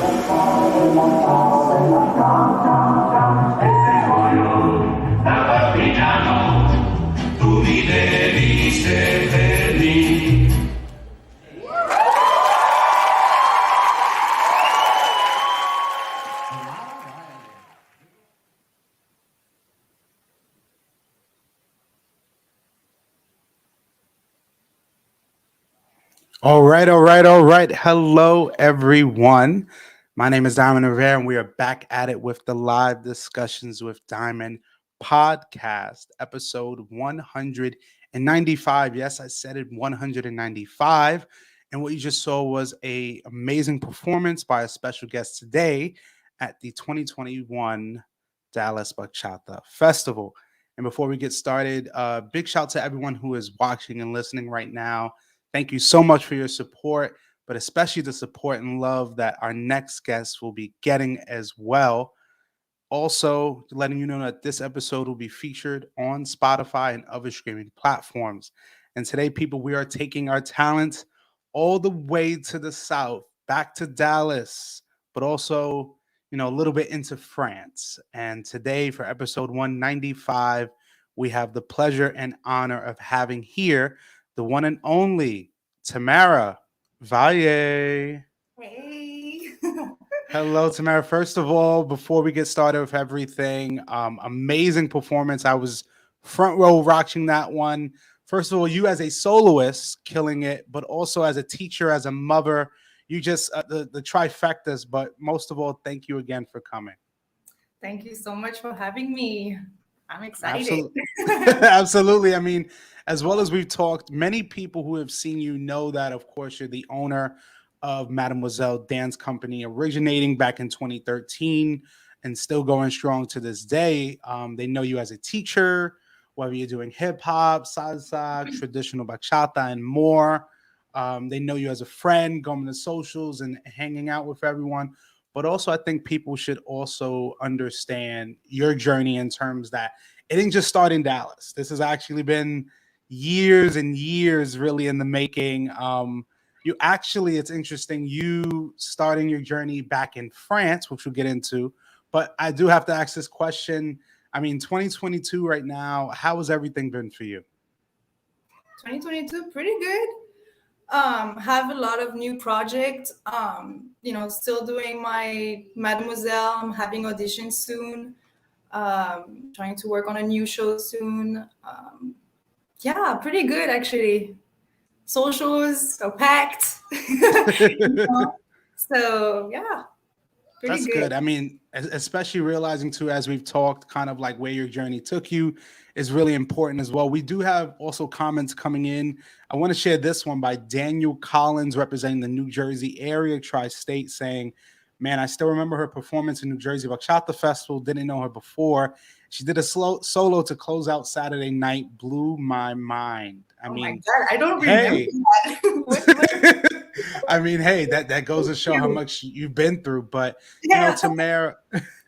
Tu mi devi seppellire. All right. Hello, everyone. My name is Diamond Rivera, and we are back at it with the live discussions with Diamond podcast, episode 195. Yes, I said it, 195. And what you just saw was a amazing performance by a special guest today at the 2021 Dallas Bachata Festival. And before we get started, big shout to everyone who is watching and listening right now. Thank you so much for your support, but especially the support and love that our next guest will be getting as well. Also, letting you know that this episode will be featured on Spotify and other streaming platforms. And today, people, we are taking our talents all the way to the south, back to Dallas, but also, a little bit into France. And today, for episode 195, we have the pleasure and honor of having here the one and only Tamara Valle. Hey. Hello, Tamara. First of all, before we get started with everything, amazing performance. I was front row watching that one. First of all, you as a soloist, killing it, but also as a teacher, as a mother, you just the trifectas. But most of all, thank you again for coming. Thank you so much for having me. I'm excited. Absolutely. Absolutely. I mean, as well as we've talked, many people who have seen you know that, of course, you're the owner of Mademoiselle Dance Company, originating back in 2013 and still going strong to this day. They know you as a teacher, whether you're doing hip hop, salsa, traditional bachata, and more. They know you as a friend, going to socials and hanging out with everyone. But also, I think people should also understand your journey in terms that it didn't just start in Dallas. This has actually been years and years really in the making. It's interesting, you starting your journey back in France, which we'll get into. But I do have to ask this question. I mean, 2022 right now, how has everything been for you? 2022, pretty good. Have a lot of new projects. Still doing my Mademoiselle. I'm having auditions soon. Trying to work on a new show soon. Yeah, pretty good actually. Socials are packed. So yeah, pretty That's good. good. I mean, especially realizing too, as we've talked, kind of like where your journey took you is really important as well. We do have also comments coming in. I want to share this one by Daniel Collins, representing the New Jersey area, tri-state, saying, "Man, I still remember her performance in New Jersey Bachata Festival. Didn't know her before. She did a solo to close out Saturday night. Blew my mind." I Oh my mean, God, I don't remember hey. that. what I mean, hey, that goes to show how you? much you've been through. But Yeah. Tamara,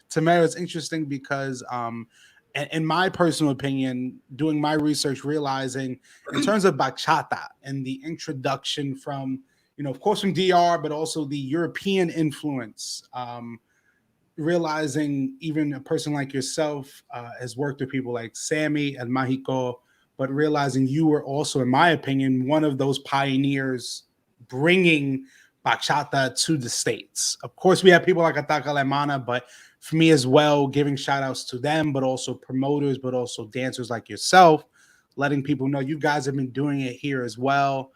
Tamara, it's interesting because, in my personal opinion, doing my research, realizing in terms of bachata and the introduction from, of course, from DR, but also the European influence. Realizing even a person like yourself has worked with people like Sammy and Mahiko, but realizing you were also, in my opinion, one of those pioneers bringing bachata to the States. Of course, we have people like Ataka Lemana, but for me as well, giving shout outs to them, but also promoters, but also dancers like yourself, letting people know you guys have been doing it here as well.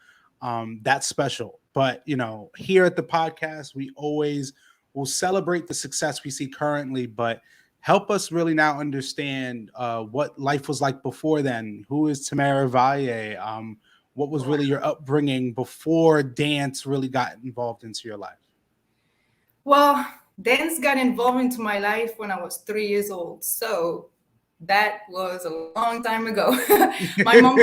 That's special. But, here at the podcast, we always will celebrate the success we see currently, but help us really now understand what life was like before then. Who is Tamara Valle? What was really your upbringing before dance really got involved into your life? Well, dance got involved into my life when I was 3 years old. So that was a long time ago. my mom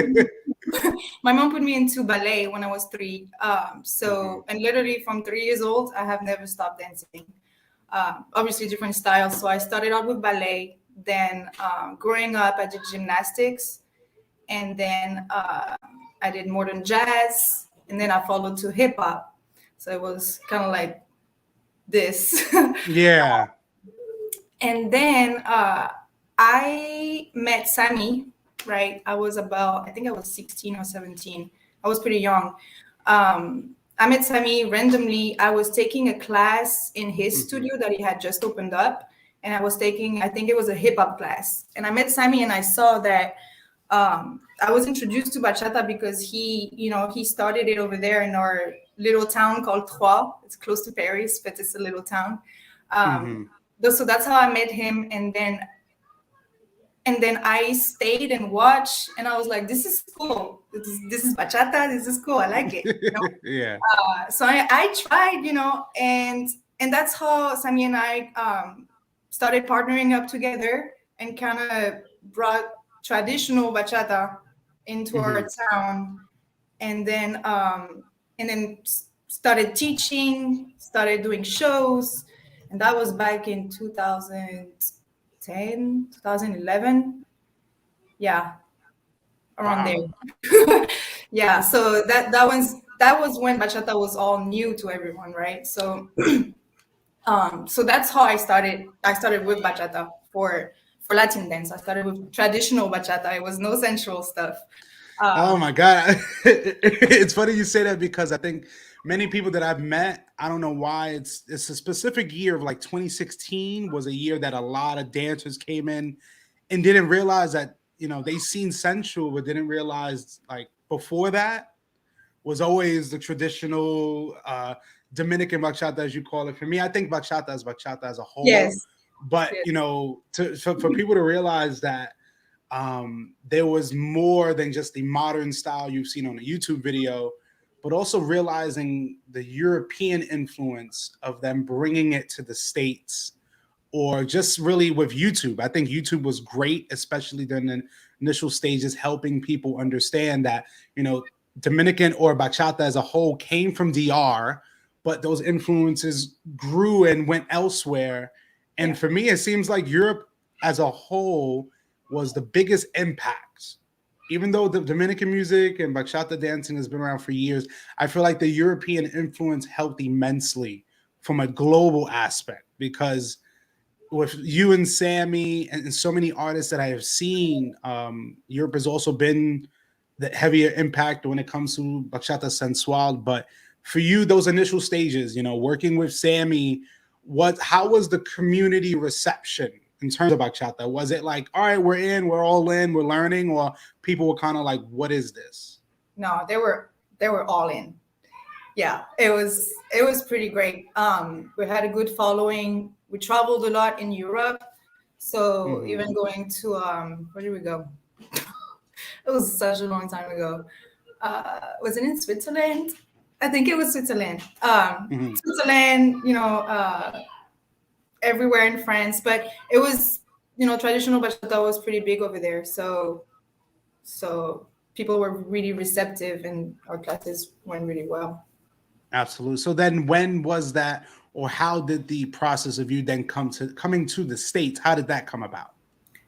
my mom put me into ballet when I was three. And literally from 3 years old, I have never stopped dancing. Obviously different styles. So I started out with ballet. Then growing up, I did gymnastics, and then I did modern jazz, and then I followed to hip hop. So it was kind of like this. Yeah. And then I met Sammy, right? I think I was 16 or 17. I was pretty young. I met Sammy randomly. I was taking a class in his studio that he had just opened up. And I was taking, I think it was a hip hop class. And I met Sammy and I saw that I was introduced to bachata because he started it over there in our little town called Troyes. It's close to Paris, but it's a little town. Um, so that's how I met him, and then I stayed and watched, and I was like, "This is cool. This is bachata. This is cool. I like it." Yeah. So I tried, and that's how Sammy and I started partnering up together and kind of brought traditional bachata into our town, and then started teaching, started doing shows, and that was back in 2010, 2011. Yeah, around Wow. there. Yeah, so that was when bachata was all new to everyone, right? So so that's how I started with bachata for Latin dance. I started with traditional bachata. It was no sensual stuff. Oh Um, my God. It's funny you say that because I think many people that I've met, I don't know why it's a specific year of like 2016 was a year that a lot of dancers came in and didn't realize that, they seen sensual, but didn't realize like before that was always the traditional Dominican bachata, as you call it. For me, I think bachata is bachata as a whole. yes, But yes, for people to realize that there was more than just the modern style you've seen on a YouTube video, but also realizing the European influence of them bringing it to the States, or just really with YouTube. I think YouTube was great, especially during the initial stages, helping people understand that, Dominican or bachata as a whole came from DR, but those influences grew and went elsewhere. yeah. And for me, it seems like Europe as a whole was the biggest impact. Even though the Dominican music and bachata dancing has been around for years, I feel like the European influence helped immensely from a global aspect, because with you and Sammy and so many artists that I have seen, Europe has also been the heavier impact when it comes to bachata sensual. But for you, those initial stages, working with Sammy, how was the community reception in terms of bachata? Was it like, all right, we're all in, we're learning, or people were kind of like, what is this? No, they were all in. Yeah, it was pretty great. We had a good following. We traveled a lot in Europe, so Hmm. even going to where did we go? It was such a long time ago. Was it in Switzerland? I think it was Switzerland. Hmm. Switzerland, everywhere in France, but it was, traditional bachata was pretty big over there. So people were really receptive, and our classes went really well. Absolutely. So then when was that, or how did the process of you then coming to the States, how did that come about?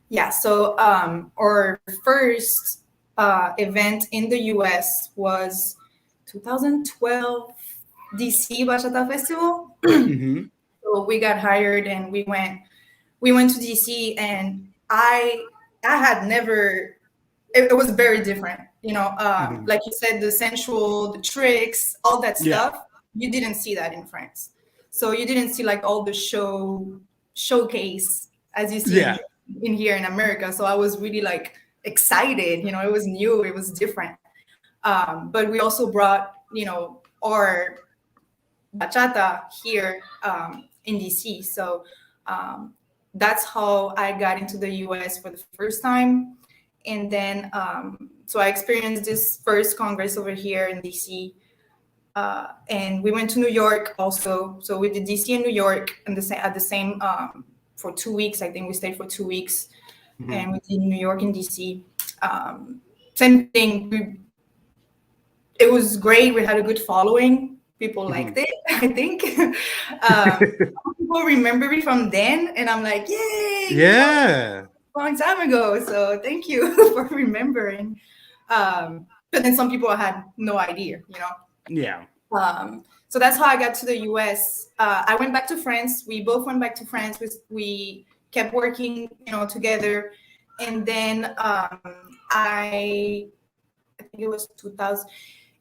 Yeah, so our first event in the US was 2012 DC Bachata Festival. Hmm. So we got hired and we went to DC, and I had never, it was very different. Hmm. Like you said, the sensual, the tricks, all that Yeah. stuff, you didn't see that in France. So you didn't see like all the showcase as you see Yeah. in here in America. So I was really like excited. It was new, it was different. But we also brought, our bachata here in DC. So um, that's how I got into the US for the first time. And then, so I experienced this first Congress over here in DC. And we went to New York also. So we did DC and New York and at the same for 2 weeks. I think we stayed for 2 weeks, Hmm. and we did New York and DC. Same thing. It was great. We had a good following. People Hmm. liked it, I think. People remember me from then, and I'm like, yay, Yeah. a long time ago. So thank you for remembering. But then some people had no idea. Yeah. so that's how I got to the US. I went back to France. We both went back to France. We kept working, together. And then I think it was 2000.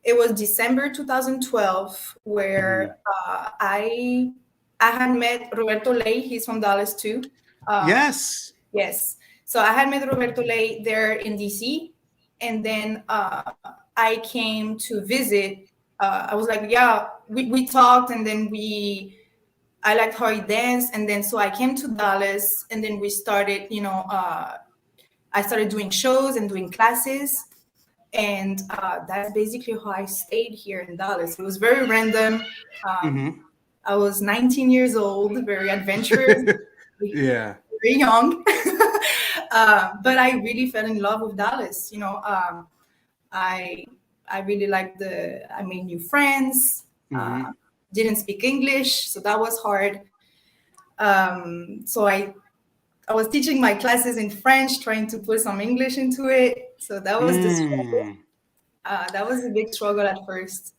It was December 2012 Mhm. where I had met Roberto Ley. He's from Dallas too. Uh, Yes. yes. So I had met Roberto Ley there in DC, and then I came to visit. I was like, yeah, we talked, and then I liked how he danced, and then so I came to Dallas, and then we started, I started doing shows and doing classes, and that's basically how I stayed here in Dallas. It was very random. Um, Hmm. I was 19 years old, very adventurous, Yeah. very young, but I really fell in love with Dallas. I I really liked I made new friends. Hmm. Didn't speak English, so that was hard. So I was teaching my classes in French, trying to put some English into it. So that was the struggle. Mm. That was a big struggle at first,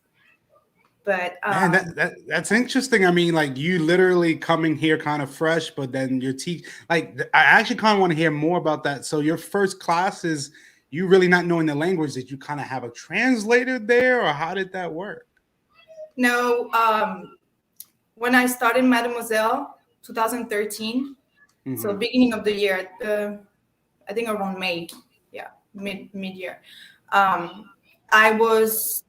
but Man, that's interesting. I mean, like you literally coming here kind of fresh, but then your teach I actually kind of want to hear more about that. So your first classes, you really not knowing the language, did you kind of have a translator there, or how did that work? no. When I started Mademoiselle, 2013, so Hmm. beginning of the year, I think around May, yeah, mid year. Um, I was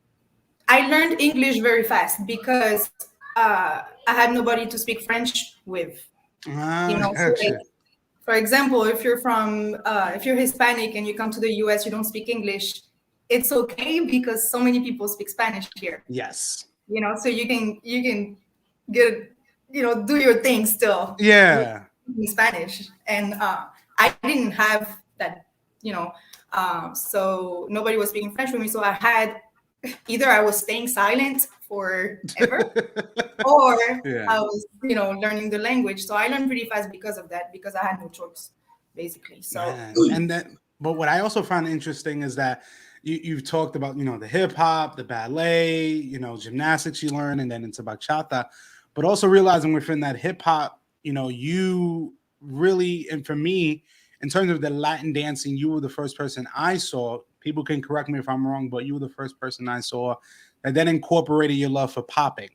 I learned English very fast because I had nobody to speak French with. Ah, So like, gotcha. for example, if you're Hispanic and you come to the US, you don't speak English. It's okay because so many people speak Spanish here. Yes. So you can get do your thing still Yeah. in Spanish, and I didn't have that. You know, so nobody was speaking French with me, so I had either I was staying silent forever, or Yeah. I was, learning the language. So I learned pretty fast because of that, because I had no choice, basically. So Man, and then, but what I also found interesting is that you've talked about, the hip hop, the ballet, gymnastics you learn, and then into bachata, but also realizing within that hip hop, you really, and for me, in terms of the Latin dancing, you were the first person I saw. People can correct me if I'm wrong, but you were the first person I saw that then incorporated your love for popping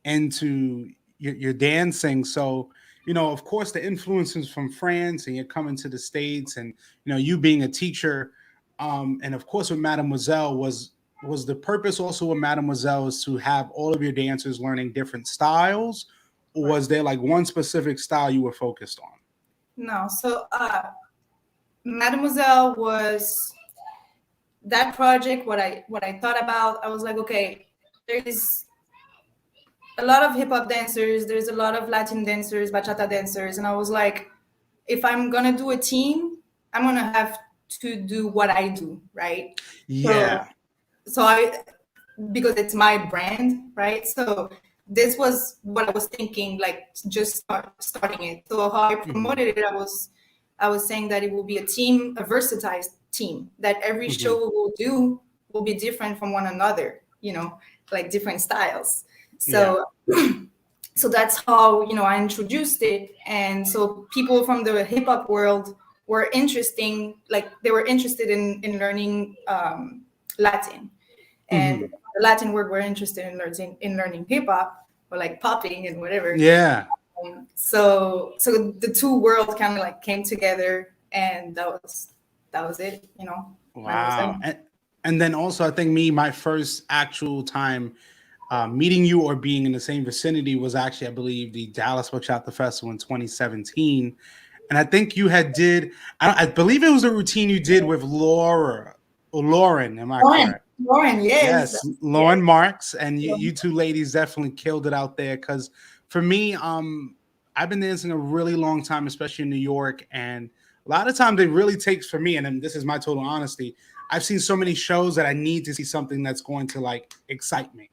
into your dancing. So, of course, the influences from France, and you're coming to the States, and you being a teacher, and of course with Mademoiselle was the purpose also with Mademoiselle is to have all of your dancers learning different styles, or right. was there like one specific style you were focused on? No, so Mademoiselle was that project. What I thought about, I was like, okay, there's a lot of hip hop dancers, there's a lot of Latin dancers, bachata dancers, and I was like, if I'm gonna do a team, I'm gonna have to do what I do, right? So Yeah. so I because it's my brand, right? So this was what I was thinking, like just starting it. So how I Hmm. promoted it, I was saying that it will be a team, a versatile team, that every Hmm. show we will do will be different from one another, like different styles. Yeah. So so that's how I introduced it, and so people from the hip hop world were interesting, like they were interested in learning Latin, and Hmm. the Latin world were interested in learning hip hop, or like popping and whatever. Yeah. So the two worlds kind of like came together, and that was it. Wow. Mademoiselle. And then also, I think my first actual time meeting you or being in the same vicinity was actually, I believe, the Dallas Bachata Festival in 2017. And I think you had did, I believe it was a routine you did with Laura or Lauren. Am I Lauren, correct? Lauren, yes, Yes, yes. Lauren Marks, and you two ladies definitely killed it out there. Because for me, I've been dancing a really long time, especially in New York, and a lot of times it really takes for me. And then this is my total honesty. I've seen so many shows that I need to see something that's going to like excite me,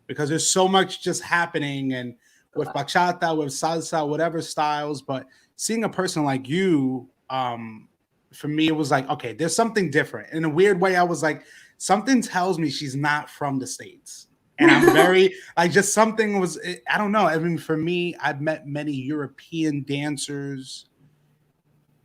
because there's so much just happening, and with bachata, with salsa, whatever styles. But seeing a person like you, for me, it was like, okay, there's something different. In a weird way, I was like, something tells me she's not from the States. And I'm very like just something was I don't know. I mean, for me, I've met many European dancers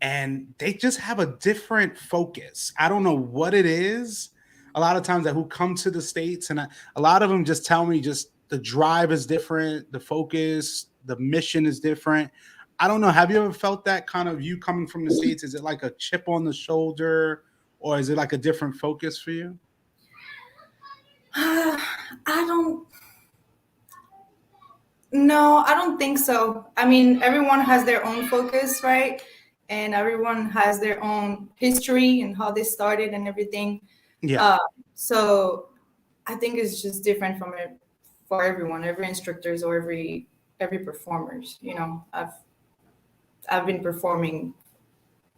and they just have a different focus. I don't know what it is. A lot of times that who come to the States and a lot of them just tell me just the drive is different, the focus, the mission is different. I don't know. Have you ever felt that kind of you coming from the States? Is it like a chip on the shoulder or is it like a different focus for you? I don't. No, I don't think so. I mean, everyone has their own focus, right? And everyone has their own history and how they started and everything. Yeah. Uh, so I think it's just different from it for everyone, every instructors or every performers. I've been performing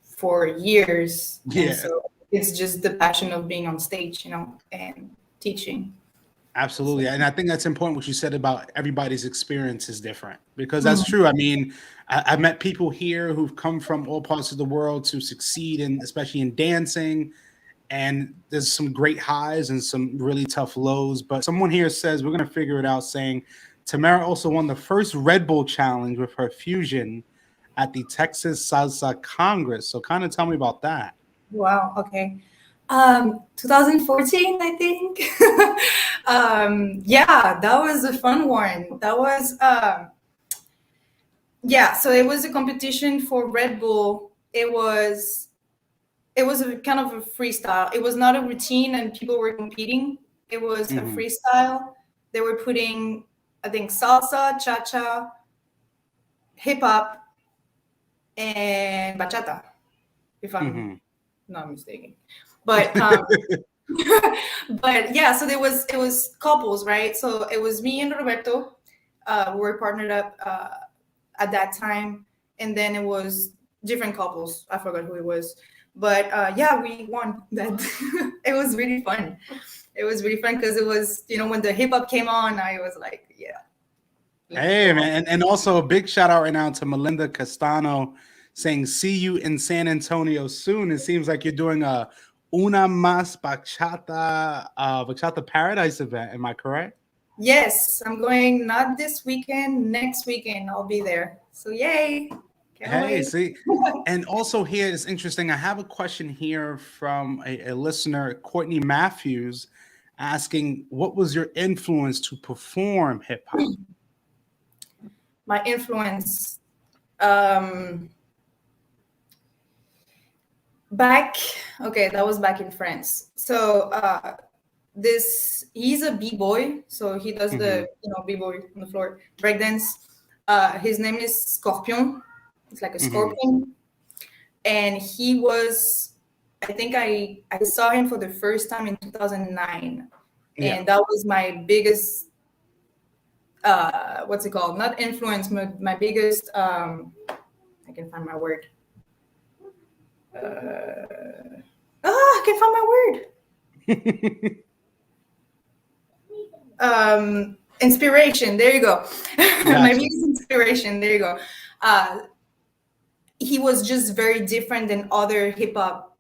for years, and Yeah. so it's just the passion of being on stage, and teaching. Absolutely. So, And I think that's important what you said about everybody's experience is different because that's mm, true. I mean, I've met people here who've come from all parts of the world to succeed in, especially in dancing. And there's some great highs and some really tough lows. But someone here says, we're going to figure it out, saying Tamara also won the first Red Bull challenge with her fusion at the Texas Salsa Congress. So kind of tell me about that. wow. Okay. 2014, I think. Yeah, that was a fun one. That was yeah. So it was a competition for Red Bull. It was a kind of a freestyle. It was not a routine, and people were competing. It was a Hmm. freestyle. They were putting, I think, salsa, cha cha, hip hop, and bachata, if I'm Hmm. not mistaken. But but yeah, so it was couples, right? So it was me and Roberto. We were partnered up at that time, and then it was different couples. I forgot who it was, but yeah, we won that. It was really fun. It was really fun because it was, when the hip hop came on, I was like, yeah, let's Hey, go. man. And also a big shout out right now to Melinda Castano saying, see you in San Antonio soon. It seems like you're doing a Una Mas Bachata Paradise event. Am I correct? Yes, I'm going not this weekend, next weekend. I'll be there. So yay! Can't Hey, wait. see. And also here is interesting. I have a question here from a listener, Courtney Matthews, asking, what was your influence to perform hip hop? My influence. Um, back, okay, that was back in France. So this he's a b-boy, so he does Hmm. the b-boy on the floor breakdance. His name is Scorpion. It's like a Hmm. scorpion, and he was. I think I saw him for the first time in 2009, Yeah. and that was my biggest what's it called? Not influence, but my biggest I can find my word. I can find my word. Inspiration. There you go. My Gotcha. biggest inspiration. There you go. Uh, he was just very different than other hip hop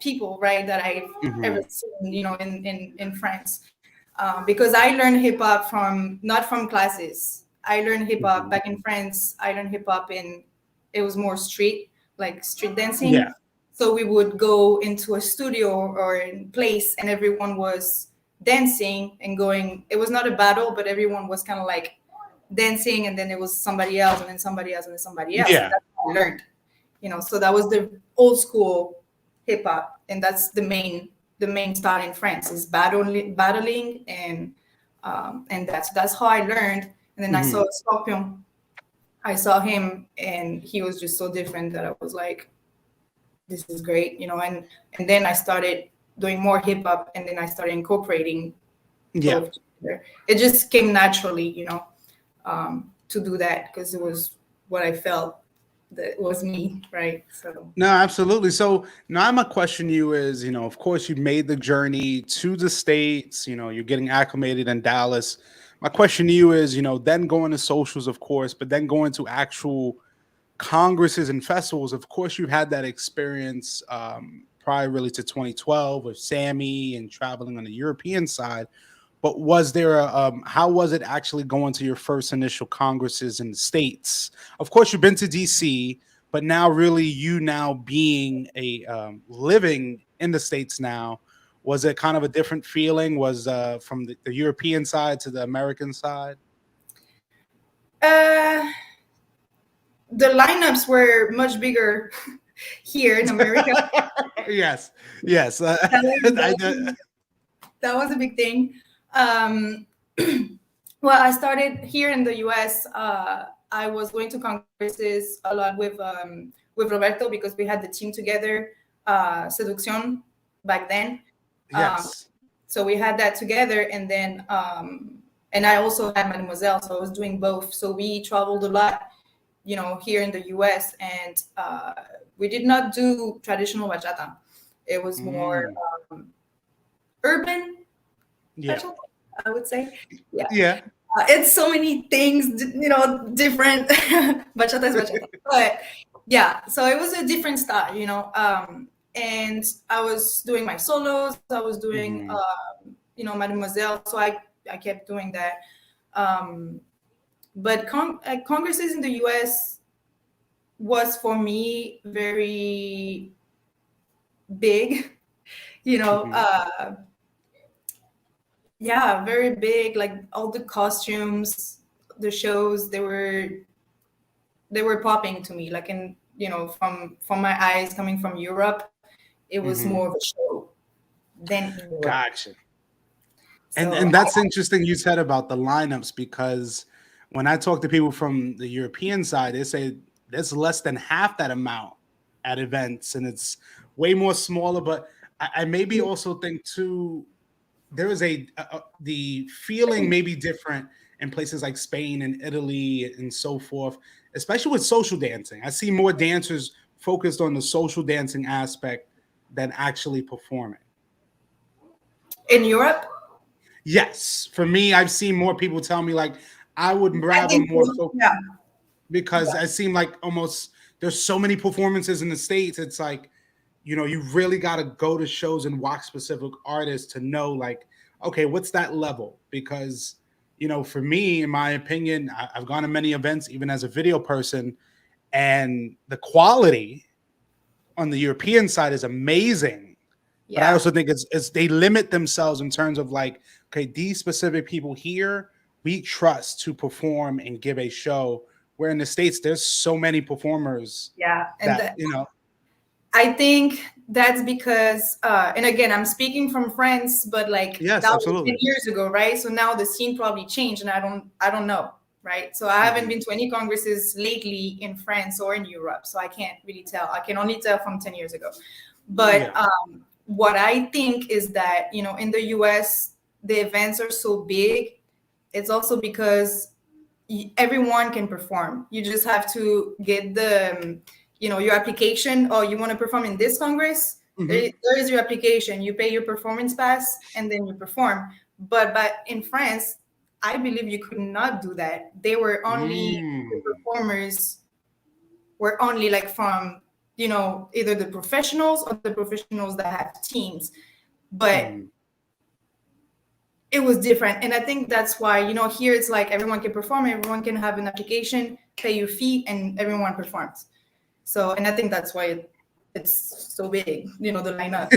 people, right? That I've ever Hmm. seen, in France. Because I learned hip hop from not from classes. I learned hip hop Hmm. back in France. I learned hip hop in it was more street, like street Yeah. dancing. So we would go into a studio or in place, and everyone was dancing and going. It was not a battle, but everyone was kind of like dancing, and then it was somebody else, and then somebody else, and then somebody else, and Yeah. that's how I learned. So that was the old school hip hop, and that's the main style in France is battling, and that's how I learned. And then I Hmm. saw Scorpion. I saw him, and he was just so different that I was like, "This is great," And then I started doing more hip hop, and then I started incorporating Yeah. both together. It just came naturally, to do that because it was what I felt that was me, right? So No, absolutely. So now my question to you is, of course you made the journey to the States, you're getting acclimated in Dallas. My question to you is, then going to socials, of course, but then going to actual congresses and festivals. Of course, you've had that experience prior really to 2012 with Sammy and traveling on the European side. But was there a how was it actually going to your first initial congresses in the states? Of course, you've been to DC, but now really you now being a living in the states now, was it kind of a different feeling? Was from the European side to the American side? Uh, the lineups were much bigger here in America. Yes, yes. That was, I, that was a big thing. Um, well, I started here in the US. I was going to congresses a lot with Roberto because we had the team together, Seducción, back then. Um, yes. so we had that together, and then and I also had Mademoiselle, so I was doing both. So we traveled a lot, here in the US, and we did not do traditional bachata. It was more Mm, urban yeah. bachata, I would say. Yeah. Yeah. It's so many things, different. Bachata is bachata. But yeah, so it was a different style, and I was doing my solos, I was doing, Hmm. Mademoiselle. So I kept doing that. Um, but congresses in the US was for me very big, you know, Hmm. uh, yeah, very big, like all the costumes, the shows, they were popping to me, like in, from my eyes coming from Europe, it was more Hmm. of a show than in Europe. Gotcha. And So and that's interesting you said about the lineups because when I talk to people from the European side, they say there's less than half that amount at events, and it's way more smaller. But I maybe also think too there is the feeling may be different in places like Spain and Italy and so forth, especially with social dancing. I see more dancers focused on the social dancing aspect than actually performing. in Europe, Yes, for me, I've seen more people tell me like I would I rather think more so. so Yeah, because yeah. I seem like almost there's so many performances in the states. It's like you really got to go to shows and watch specific artists to know like okay, what's that level? Because for me, in my opinion, I've gone to many events even as a video person, and the quality on the European side is amazing. But I Yeah. also think it's they limit themselves in terms of like, okay, these specific people here we trust to perform and give a show. Where in the States, there's so many performers Yeah, and that I think that's because, and again, I'm speaking from France, but like yes, that was 10 absolutely. years ago, right? So now the scene probably changed, and I don't know, right? So I haven't Hmm. been to any congresses lately in France or in Europe, so I can't really tell. I can only tell from 10 years ago. But Yeah. what I think is that, in the US, the events are so big. It's also because everyone can perform. You just have to get your application. Oh, you want to perform in this congress? Hmm. There is your application. You pay your performance pass, and then you perform. But in France, I believe you could not do that. They were only the Mm. performers were only like from either the professionals or the professionals that have teams. But Mm. it was different, and I think that's why here it's like everyone can perform, everyone can have an application, pay your fee, and everyone performs. So, and I think that's why it's so big, the lineup.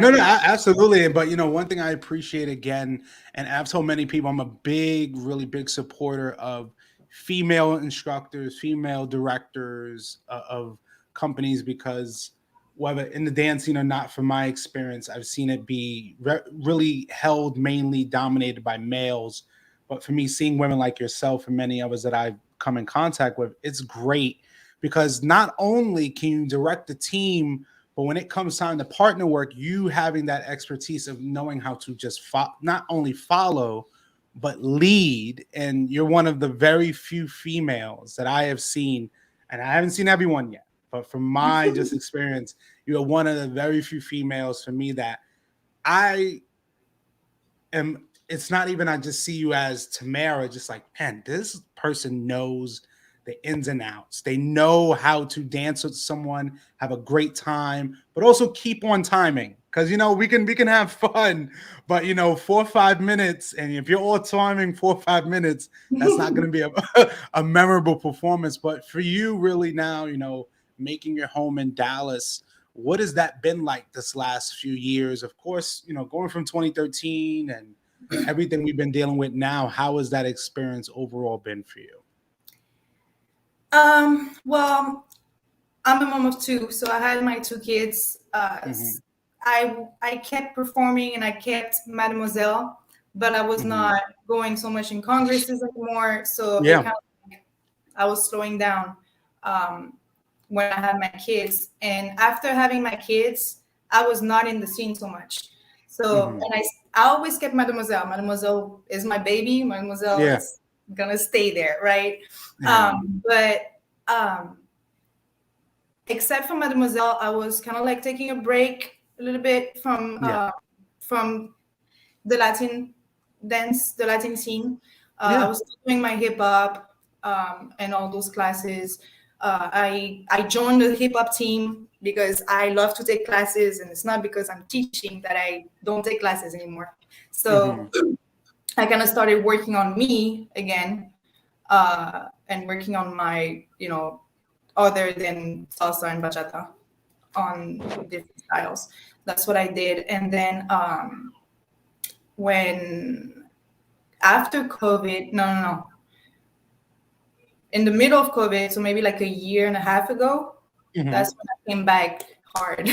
No, no, Yeah. absolutely. But one thing I appreciate again, and I've told many people, I'm a big, really big supporter of female instructors, female directors of companies because whether in the dance scene or not, from my experience, I've seen it be really held mainly dominated by males. But for me, seeing women like yourself and many others that I've come in contact with, it's great because not only can you direct the team but when it comes time to partner work, you having that expertise of knowing how to just not only follow, but lead. And you're one of the very few females that I have seen, and I haven't seen everyone yet, but from my just experience, you're one of the very few females for me that I it's not even I just see you as Tamara, just like, man, this person knows the ins and outs. They know how to dance with someone, have a great time, but also keep on timing. Because we can have fun, but 4 or 5 minutes, and if you're all timing 4 or 5 minutes, that's not going to be a memorable performance. But for you, really now, making your home in Dallas, what has that been like this last few years? Of course, going from 2013 and everything we've been dealing with now, how has that experience overall been for you? Well, I'm a mom of two, so I had my two kids. Hmm. I kept performing and I kept Mademoiselle, but I was Hmm. not going so much in congresses anymore. So it Yeah. kind of I was slowing down um, when I had my kids. And after having my kids, I was not in the scene so much. So Hmm. and I always kept Mademoiselle. Mademoiselle is my baby. Mademoiselle Yeah. is gonna stay there, right? Yeah. But um, except for Mademoiselle, I was kind of like taking a break a little bit Yeah. from the Latin dance, the Latin scene. I Yeah. was doing my hip hop and all those classes. I joined the hip hop team because I love to take classes, and it's not because I'm teaching that I don't take classes anymore. So Hmm. I kind of started working on me again and working on my, other than salsa and bachata on different styles. That's what I did. And then when after COVID, no, in the middle of COVID, so maybe like a year and a half ago, Hmm. that's when I came back hard.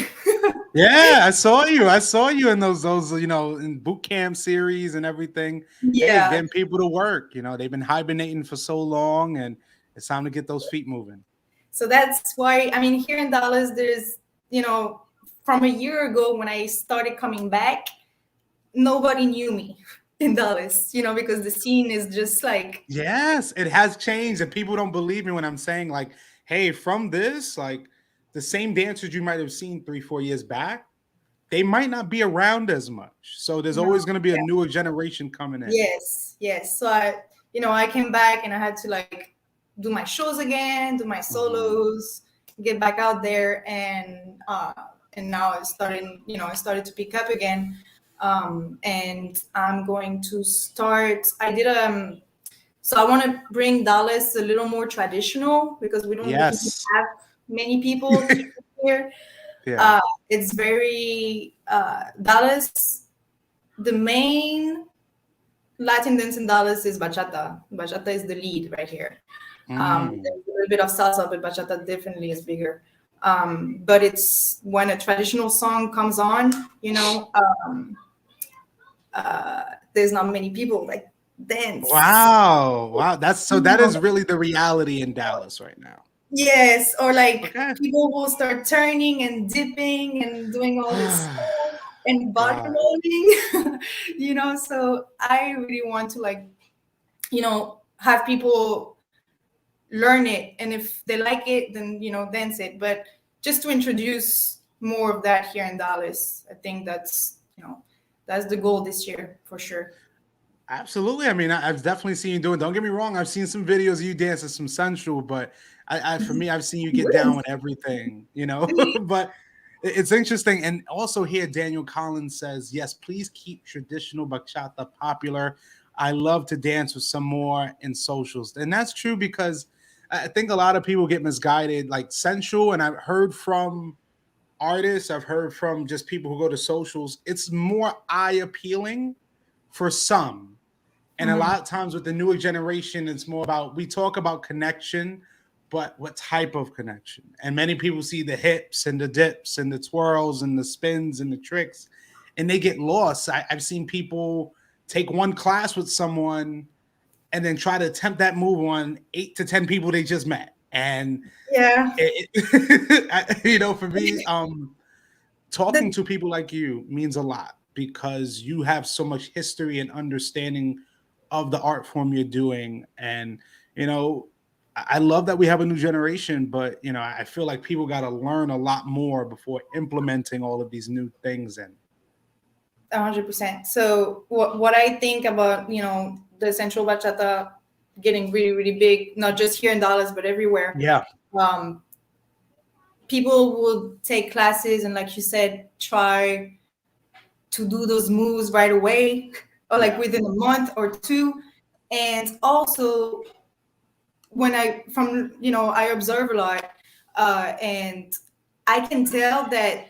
Yeah, I saw you. I saw you in those in boot camp series and everything. Hey, Yeah. getting people to work. They've been hibernating for so long, and it's time to get those feet moving. So that's why, I mean, here in Dallas, there's, from a year ago when I started coming back, nobody knew me in Dallas, because the scene is just like, Yes, it has changed, and people don't believe me when I'm saying like, "Hey, from this, like the same dancers you might have seen 3, 4 years back, they might not be around as much. So there's no, always going to be a yeah. newer generation coming in." Yes, yes. So I came back and I had to like do my shows again, do my Mhm. solos, get back out there, and now I started to pick up again. And I'm going to start. I did so I want to bring Dallas a little more traditional because we don't really Yes. have many people here. Yeah. Uh, it's very Dallas. The main Latin dance in Dallas is bachata. Bachata is the lead right here. Mm. There's a little bit of salsa, but bachata definitely is bigger. But it's when a traditional song comes on, there's not many people like dance. Wow. Wow. That is really the reality in Dallas right now. Yes, or like Okay. people will start turning and dipping and doing all this stuff and body God. rolling, So I really want to like, have people learn it, and if they like it, then dance it. But just to introduce more of that here in Dallas, I think that's the goal this year for sure. Absolutely. I mean, I've definitely seen you do it. Don't get me wrong. I've seen some videos of you dancing some sensual, but for me, I've seen you get down with everything. But it's interesting. And also here, Daniel Collins says, yes, please keep traditional bachata popular. I love to dance with some more in socials. And that's true because I think a lot of people get misguided, like sensual. And I've heard from artists, I've heard from just people who go to socials, it's more eye appealing for some, and a Mhm. lot of times with the newer generation, it's more about we talk about connection, but what type of connection? And many people see the hips and the dips and the twirls and the spins and the tricks, and they get lost. I've seen people take one class with someone and then try to attempt that move on 8 to 10 people they just met. And Yeah. for me, talking The, to people like you means a lot because you have so much history and understanding of the art form you're doing. And you know I love that we have a new generation, but I feel like people got to learn a lot more before implementing all of these new things in. 100%. So what I think about the central bachata getting really, really big, not just here in Dallas, but everywhere. Yeah. Um, People will take classes and, like you said, try to do those moves right away or like Yeah. within a month or two. And also, when I observe a lot, and I can tell that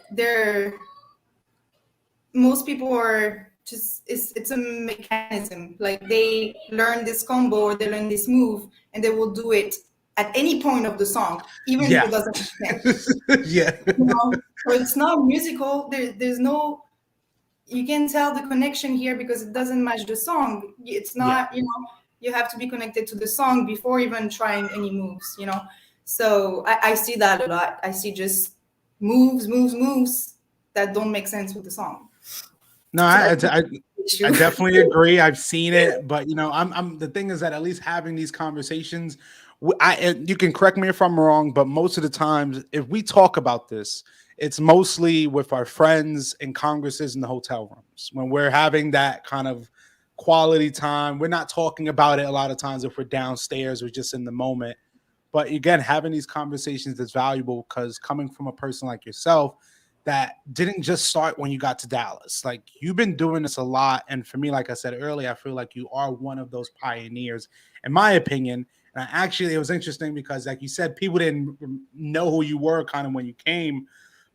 most people are just, it's a mechanism. Like they learn this combo or they learn this move and they will do it at any point of the song, even if Yeah. it doesn't make sense. Yeah. So it's not musical. There's no, you can tell the connection here because it doesn't match the song. It's Yeah. not, you have to be connected to the song before even trying any moves. So I see that a lot. I see just moves that don't make sense with the song. No, So I, that's I, the I issue. definitely agree. I've seen it, but I'm the thing is that at least having these conversations, and you can correct me if I'm wrong, but most of the times, if we talk about this, it's mostly with our friends in congresses in the hotel rooms when we're having that kind of quality time. We're not talking about it a lot of times if we're downstairs or just in the moment. But again, having these conversations is valuable because coming from a person like yourself that didn't just start when you got to Dallas, like you've been doing this a lot. And for me, like I said earlier, I feel like you are one of those pioneers, in my opinion. And it was interesting because, like you said, people didn't know who you were kind of when you came.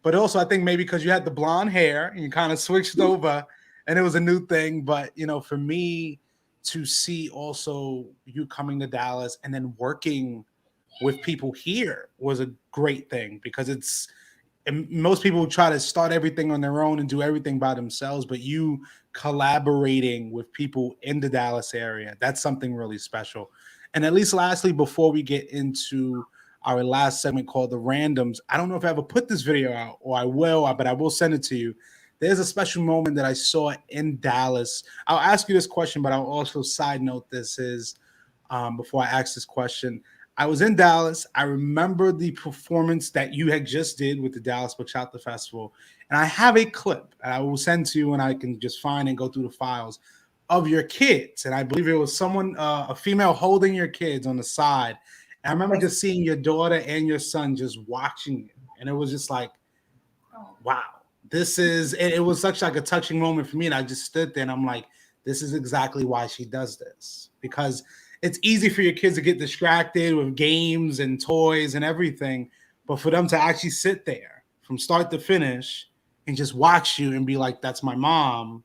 But also, I think maybe because you had the blonde hair and you kind of switched over and it was a new thing. But, for me to see also you coming to Dallas and then working with people here was a great thing because and most people try to start everything on their own and do everything by themselves, but you collaborating with people in the Dallas area, that's something really special. And at least lastly, before we get into our last segment called the randoms, I don't know if I ever put this video out or I will, but I will send it to you. There's a special moment that I saw in Dallas. I'll ask you this question, but I'll also side note this is before I ask this question. I was in Dallas. I remember the performance that you had just did with the Dallas Bachata Festival. And I have a clip that I will send to you and I can just find and go through the files of your kids. And I believe it was someone, a female holding your kids on the side. And I remember just seeing your daughter and your son just watching you. And it was just like, wow, it was such like a touching moment for me. And I just stood there and I'm like, this is exactly why she does this. Because it's easy for your kids to get distracted with games and toys and everything. But for them to actually sit there from start to finish and just watch you and be like, that's my mom.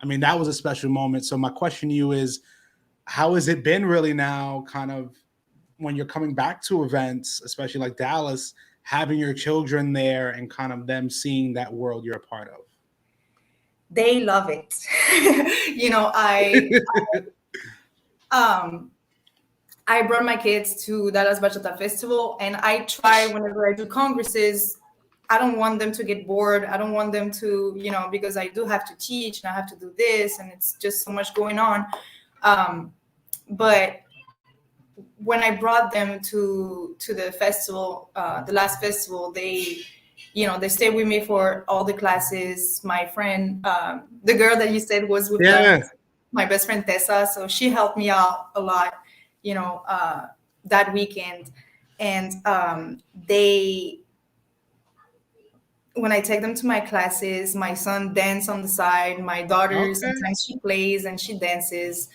I mean, that was a special moment. So my question to you is, how has it been really now kind of when you're coming back to events, especially like Dallas, having your children there and kind of them seeing that world you're a part of? They love it. I um I brought my kids to Dallas Bachata Festival, and I try whenever I do congresses. I don't want them to get bored. I don't want them to, because I do have to teach and I have to do this, and it's just so much going on. But when I brought them to the festival, the last festival, they stayed with me for all the classes. My friend, the girl that you said was with them, Yeah. my best friend Tessa, so she helped me out a lot, you know, uh, that weekend. And when I take them to my classes, my son dance on the side. My daughter Okay. sometimes she plays and she dances.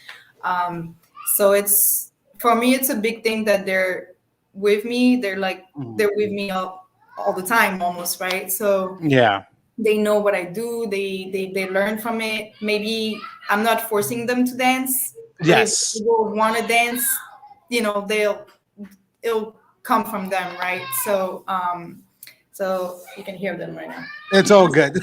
So it's for me, it's a big thing that they're with me. They're with me all the time almost, right? So Yeah. they know what I do. They learn from it. Maybe I'm not forcing them to dance, but if they Yes. want to dance, it'll come from them, right? So you can hear them right now. It's all good.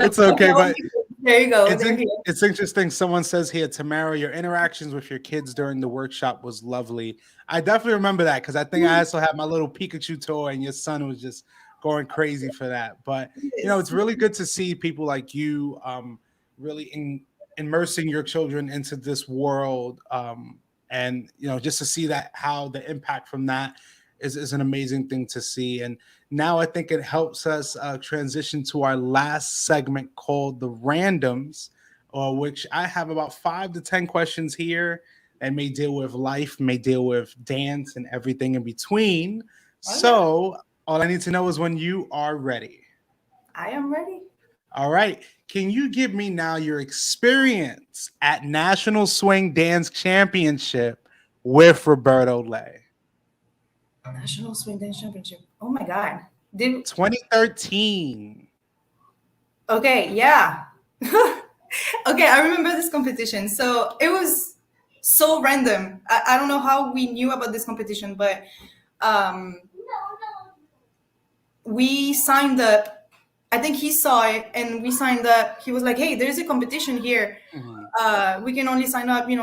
It's okay, but There you go. They're here. it's interesting. Someone says here, Tamara, your interactions with your kids during the workshop was lovely. I definitely remember that because I think I also had my little Pikachu toy, and your son was just going crazy for that. But it's Yes. really good to see people like you really immersing your children into this world, and just to see that how the impact from that is an amazing thing to see. And now I think it helps us transition to our last segment called the randoms, which I have about 5 to 10 questions here and may deal with life, may deal with dance and everything in between. Oh yeah, So all I need to know is when you are ready. I am ready. All right. Can you give me now your experience at National Swing Dance Championship with Roberto Lay? National Swing Dance Championship. Oh my God. Did 2013. Okay, yeah. Okay, I remember this competition. So it was so random. I don't know how we knew about this competition, but um, we signed up. I think he saw it and we signed up. He was like, hey, there's a competition here. Mhm. We can only sign up, I don't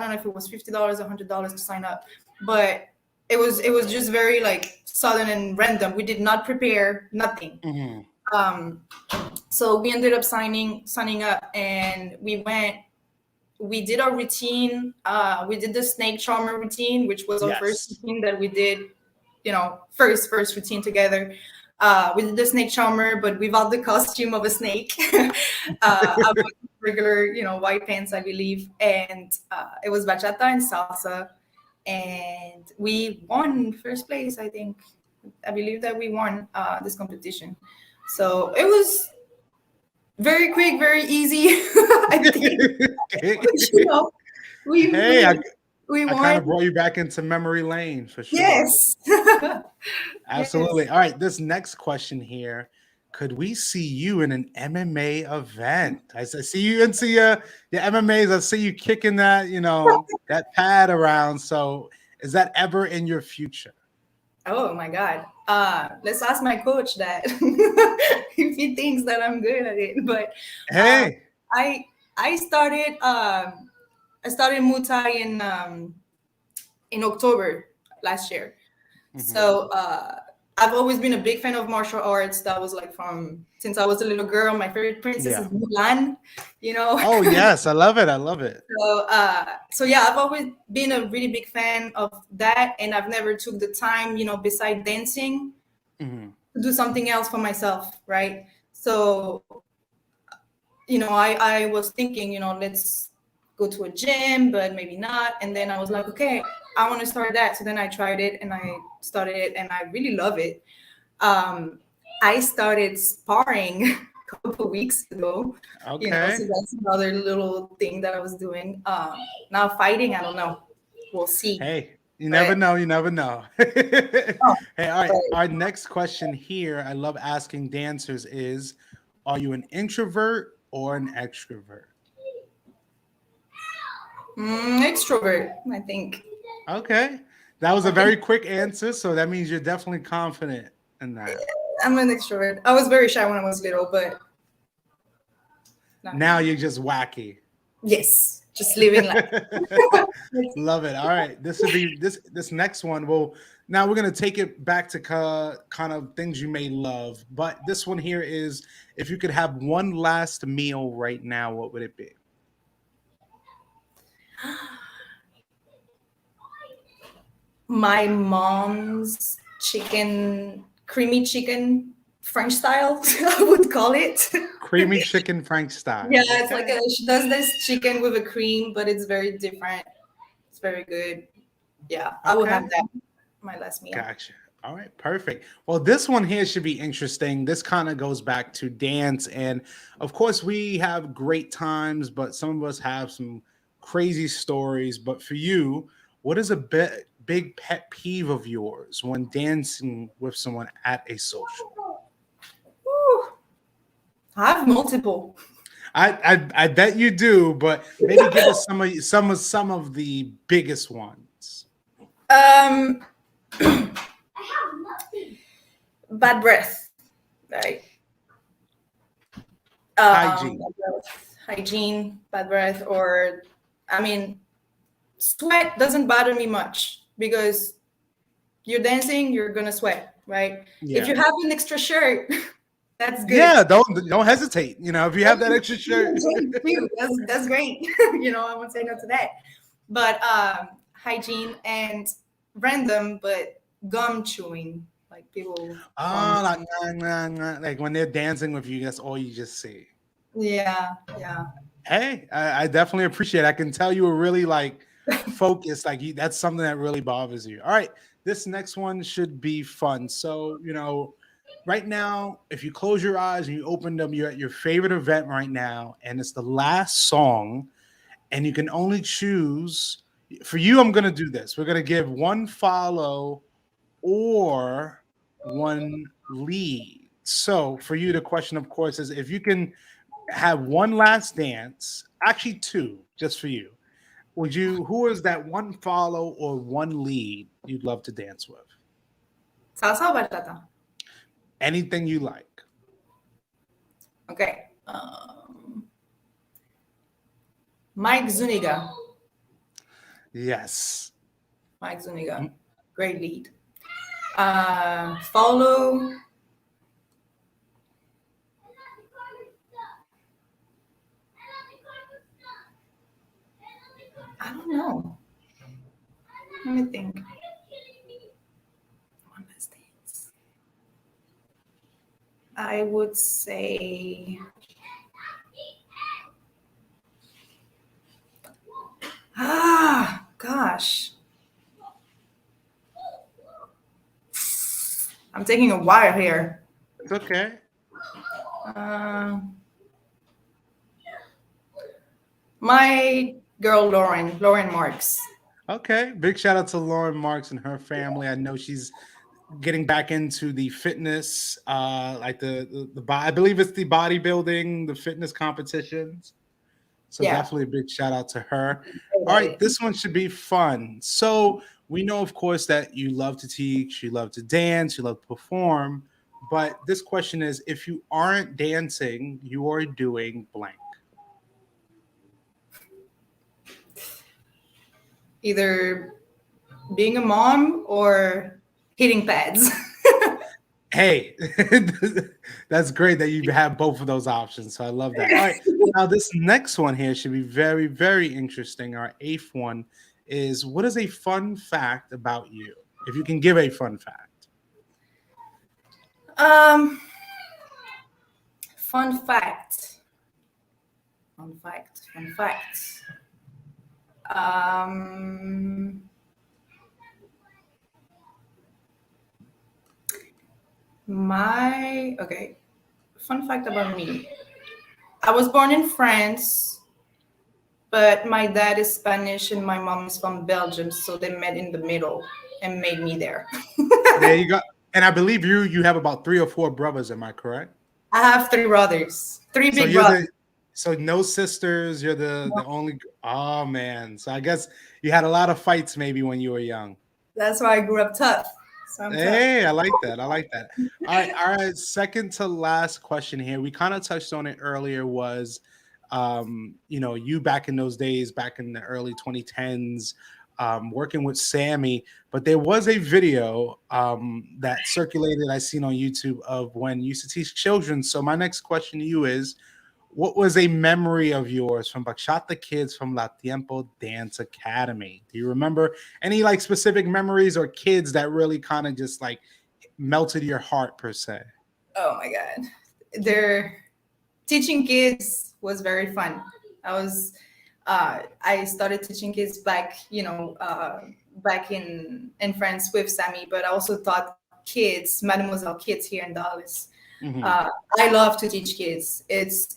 know if it was $50 or $100 to sign up, but it was just very like sudden and random. We did not prepare nothing. Mhm. Um, so we ended up signing up, and we did our routine. We did the snake charmer routine, which was our first Yes. routine that we did, first routine together. We did the snake charmer, but without the costume of a snake. I was regular, white pants, I believe, and it was bachata and salsa, and we won first place. I believe that we won this competition. So it was very quick, very easy. I think you know we Hey, we we I kind won. of brought you back into memory lane for sure. Yes. Absolutely. Yes. All right, this next question here. Could we see you in an MMA event? See you into your MMAs. I see you kicking that, that pad around. So is that ever in your future? Oh my God. Let's ask my coach that if he thinks that I'm good at it. But uh, Hey. I I started Muay Thai in October last year. Mhm. So I've always been a big fan of martial arts. That was like from since I was a little girl. My favorite princess is Yeah. Mulan. You know, Oh yes, I love it. I love it. so yeah, I've always been a really big fan of that, and I've never took the time, beside dancing, Mhm. to do something else for myself, right? So, I was thinking, let's go to a gym, but maybe not. And then I was like, okay, I want to start that. So then I tried it and I started it, and I really love it. Um, I started sparring a couple weeks ago, so Okay. that's another little thing that I was doing. Now fighting, I don't know. We'll see. Hey, you never But, know. You never know. oh, Hey, all right. but Our next question here, I love asking dancers is, are you an introvert or an extrovert? extrovert, I think. Okay. That was I a think very quick answer, so that means you're definitely confident in that. I'm an extrovert. I was very shy when I was little, but not Now anymore. you're just wacky. Yes, just living life. Love it. All right. This would be this next one. Well, now we're gonna take it back to kind of things you may love. But this one here is if you could have one last meal right now, what would it be? My mom's creamy chicken, French style, I would call it. Creamy chicken French style. Yeah, it's like Okay. she does this chicken with a cream, but it's very different. It's very good. Yeah, I will have Okay. that my last meal. Gotcha. All right, perfect. Well, this one here should be interesting. This kind of goes back to dance. And of course, we have great times, but some of us have some crazy stories. But for you, what is a big pet peeve of yours when dancing with someone at a social? Whew. I have multiple. I bet you do, but maybe give us some of the biggest ones. Um, bad breath, right? Hygiene. Bad breath, hygiene, bad breath, or I mean, sweat doesn't bother me much because you're dancing, you're gonna sweat, right? If you Yeah. have an extra shirt, that's good. Yeah, don't hesitate. If you have that extra shirt. That's great. I won't say no to that. But hygiene and random, but gum chewing, like people gum Oh, like, chewing. like when they're dancing with you, that's all you just see. Yeah, yeah. Hey, I definitely appreciate it. I can tell you were really like focused. Like that's something that really bothers you. All right, this next one should be fun. So right now, if you close your eyes and you open them, you're at your favorite event right now, and it's the last song, and you can only choose. For you, I'm gonna do this. We're gonna give one follow or one lead. So for you, the question, of course, is if you can have one last dance, actually two, just for you. Would you? Who is that one follow or one lead you'd love to dance with? Salsa o bachata? Anything you like. Okay. Mike Zuniga. Yes. Mike Zuniga. Great lead. Follow. I don't know. Let me think. One last dance. I would say. Gosh. I'm taking a while here. It's okay. Uh, my girl Lauren Marks. Okay. Big shout out to Lauren Marks and her family. I know she's getting back into the fitness, like I believe it's the bodybuilding, the fitness competitions. So Yeah, definitely a big shout out to her. great All at right, it. this one should be fun. So we know, of course, that you love to teach, you love to dance, you love to perform. But this question is, if you aren't dancing, you are doing blank. Either being a mom or hitting pads. Hey, that's great that you have both of those options. So I love that. All right. Now, this next one here should be very, very interesting. Our eighth one is, what is a fun fact about you? If you can give a fun fact. um, fun fact. Fun fact. Fun fact. Um, my okay. Fun fact about me. I was born in France, but my dad is Spanish and my mom is from Belgium, so they met in the middle and made me there. There you go. And I believe you have about three or four brothers. Am I correct? I have three brothers, three So big you're brothers. the so no sisters. You're the only. Oh man. So I guess you had a lot of fights maybe when you were young. That's why I grew up tough. So I'm tough. Hey, I like that. I like that. All right, all right. Second to last question here. We kind of touched on it earlier. Was you back in those days, back in the early 2010s, working with Sammy. But there was a video that circulated. I seen on YouTube of when you used to teach children. So my next question to you is, what was a memory of yours from Bachata Kids from La Tiempo Dance Academy? Do you remember any like specific memories or kids that really kind of just like melted your heart per se? Oh my God. Their teaching kids was very fun. I started teaching kids back, back in France with Sammy, but I also taught kids, Mademoiselle kids here in Dallas. Mhm. I love to teach kids. It's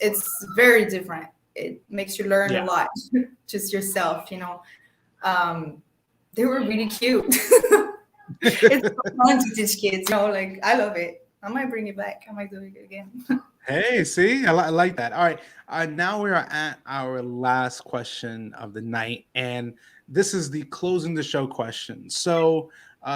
very different. It makes you learn a Yeah. lot, just yourself. Um, they were really cute. It's so fun to teach kids. Like I love it. I might bring it back. I might do it again. Hey, see, I like that. All right, now we are at our last question of the night, and this is the closing the show question. So,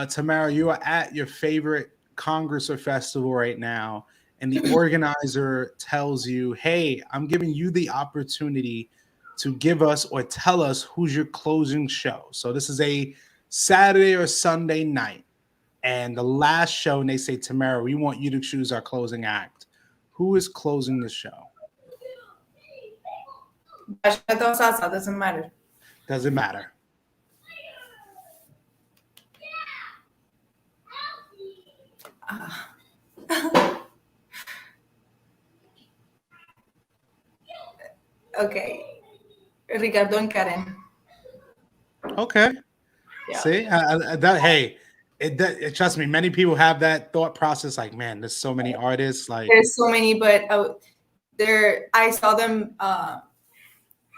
Tamara, you are at your favorite Congress or festival right now, and the organizer tells you, "Hey, I'm giving you the opportunity to give us or tell us who's your closing show." So, this is a Saturday or Sunday night, and the last show, and they say, "Tamara, we want you to choose our closing act." Who is closing the show? Bachata or salsa doesn't matter. Doesn't matter. Okay, Ricardo and Karen. Okay. Yeah. See, that hey, trust me, many people have that thought process. Like, man, there's so many artists. Like, There's so many, but I saw them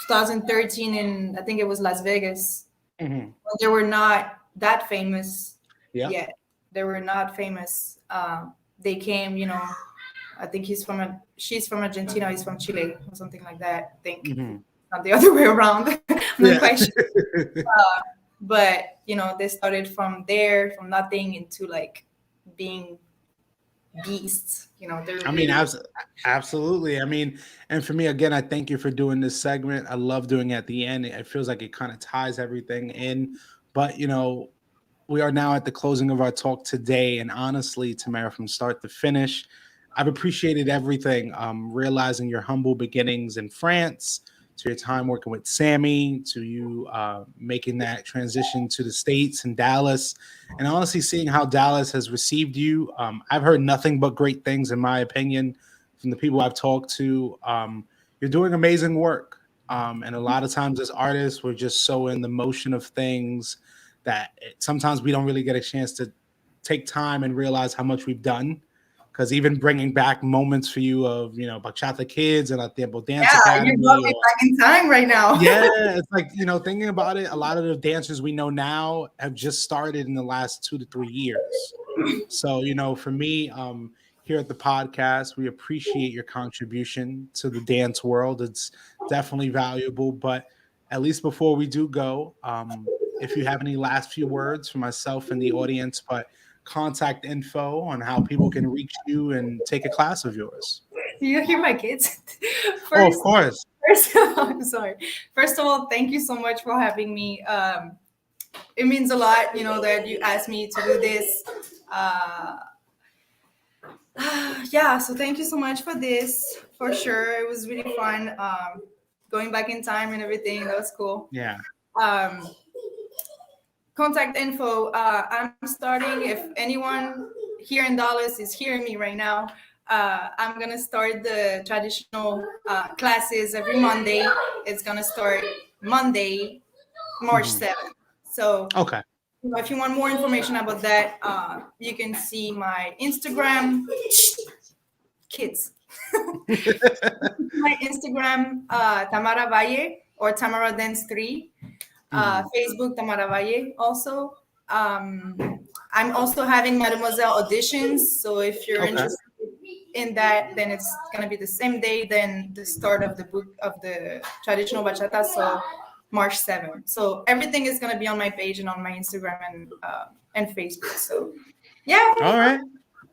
2013 in, I think it was Las Vegas. mhm. But they were not that famous Yeah. yet. They were not famous. They came, I think she's from Argentina, he's from Chile, or something like that. I think Mhm. not the other way around. I'm not Yeah. quite sure. But they started from there, from nothing into like being beasts. They're I mean, really absolutely. I mean, and for me, again, I thank you for doing this segment. I love doing it at the end. It feels like it kind of ties everything in. But, we are now at the closing of our talk today. And honestly, Tamara, from start to finish, I've appreciated everything. Realizing your humble beginnings in France, to your time working with Sammy, to you making that transition to the States and Dallas, and honestly seeing how Dallas has received you. I've heard nothing but great things, in my opinion, from the people I've talked to. You're doing amazing work. And a lot of times, as artists, we're just so in the motion of things that sometimes we don't really get a chance to take time and realize how much we've done. Because even bringing back moments for you of, Bachata Kids and La Tiempo Dance yeah. You brought Academy, me or back in time right now. yeah, it's like, thinking about it, a lot of the dancers we know now have just started in the last 2 to 3 years. So, for me, here at the podcast, we appreciate your contribution to the dance world. It's definitely valuable. But at least before we do go, if you have any last few words for myself and the audience, but contact info on how people can reach you and take a class of yours. Do you hear my kids? Oh, of First, course. I'm sorry. First of all, thank you so much for having me. It means a lot, that you asked me to do this. Uh, yeah, so thank you so much for this. For sure, it was really fun. Going back in time and everything, that was cool. Yeah. Um, contact info. I'm starting. If anyone here in Dallas is hearing me right now, I'm gonna start the traditional classes every Monday. It's gonna start Monday, March Mhm. 7th. So Okay. if you want more information about that, you can see my Instagram. Kids. My Instagram, Tamara Valle or Tamara Dance 3. Mhm. Facebook, Tamara Valle also. I'm also having Mademoiselle auditions. So if you're Okay. interested in that, then it's going to be the same day than the start of the book of the traditional bachata. So March 7th. So everything is going to be on my page and on my Instagram and Facebook. So yeah. All right.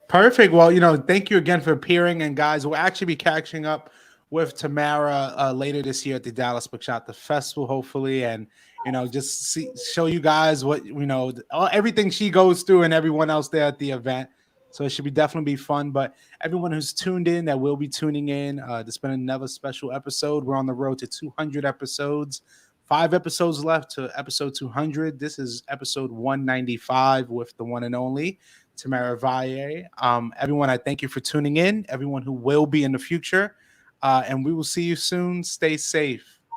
Perfect. Well, thank you again for appearing. And guys, we'll actually be catching up with Tamara later this year at the Dallas Bachata Festival, hopefully, and just show you guys what everything she goes through and everyone else there at the event. So it should be definitely be fun. But everyone who's tuned in, that will be tuning in, there's been another special episode. We're on the road to 200 episodes. 5 episodes left to episode 200. This is episode 195 with the one and only Tamara Valle. Everyone, I thank you for tuning in. Everyone who will be in the future. And we will see you soon. Stay safe.